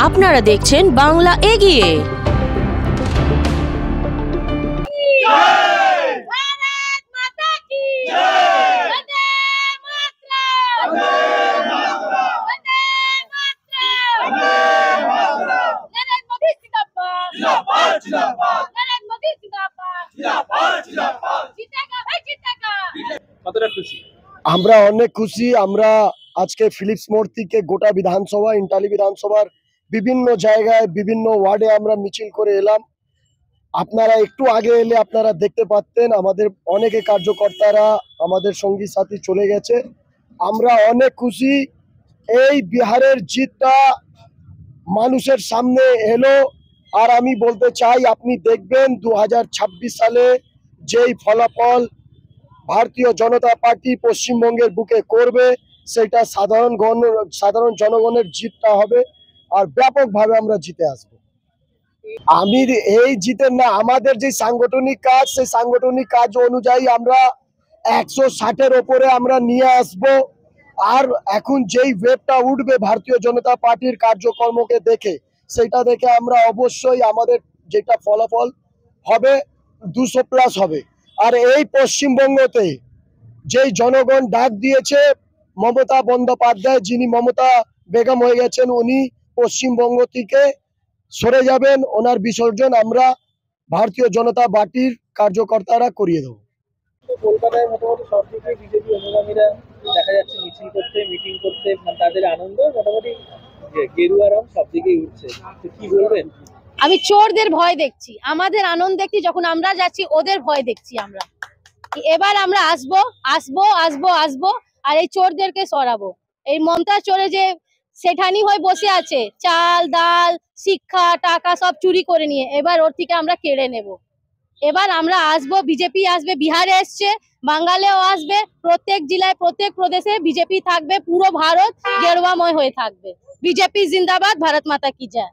আপনারা দেখছেন বাংলা এগিয়ে। আমরা অনেক খুশি। আমরা আজকে ফিলিপস মোড় থেকে গোটা বিধানসভা ইন্টালি বিধানসভার বিভিন্ন জায়গায় বিভিন্ন ওয়ার্ডে আমরা মিছিল করে এলাম। আপনারা একটু আগে এলে আপনারা দেখতে পাচ্ছেন আমাদের অনেকে কার্যকর্তারা আমাদের সঙ্গী সাথী চলে গেছে। আমরা অনেক খুশি। এই বিহারের জিতটা মানুষের সামনে এলো। আর আমি বলতে চাই, আপনি দেখবেন 2026 সালে যেই ফলাফল ভারতীয় জনতা পার্টি পশ্চিমবঙ্গের বুকে করবে, সেটা সাধারণ জনগণের জিতটা হবে আর ব্যাপকভাবে আমরা জিতে আসব। আমি এই জিতে না, আমাদের যে সাংগঠনিক কাজ, সেই সাংগঠনিক কাজ অনুযায়ী আমরা 160-এর ওপরে আমরা নিয়ে আসব। আর এখন যেই ওয়েবটা উঠবে ভারতীয় জনতা পার্টির কার্যকর্মকে দেখে, সেটা দেখে আমরা অবশ্যই আমাদের যেটা ফলাফল হবে 200+ হবে। আর এই পশ্চিমবঙ্গতে যেই জনগণ ডাক দিয়েছে, মমতা বন্দ্যোপাধ্যায়, যিনি মমতা বেগম হয়ে গেছেন, উনি পশ্চিমবঙ্গ থেকে সরে যাবেন। ওনার বিসর্জন আমরা ভারতীয় জনতা পার্টির কার্যকর্তারা করিয়ে দেবো। কলকাতায় মোটামুটি সব দিকে বিজেপি অনুগামীরা দেখা যাচ্ছে মিছিল করতে, মিটিং করতে, তাদের আনন্দ মোটামুটি গেরুয়া রং সব দিকেই উঠছে। তো কি বলবেন? আমি চোরদের ভয় দেখছি, আমাদের আনন্দ দেখছি। যখন আমরা যাচ্ছি ওদের ভয় দেখছি। আমরা এবার আমরা আসবো আসবো আসবো আসবো আর এই চোরদেরকে সরাবো। এই মমতা চোরে যে সেঠানি হয়ে বসে আছে, চাল ডাল শিক্ষা টাকা সব চুরি করে নিয়ে, এবার ওর থেকে আমরা কেড়ে নেব। এবার আমরা আসবো, বিজেপি আসবে, বিহারে এসছে, বাঙ্গালেও আসবে, প্রত্যেক জেলায় প্রত্যেক প্রদেশে বিজেপি থাকবে, পুরো ভারত গেরুয়াময় হয়ে থাকবে। বিজেপি জিন্দাবাদ, ভারত মাতা কি জয়।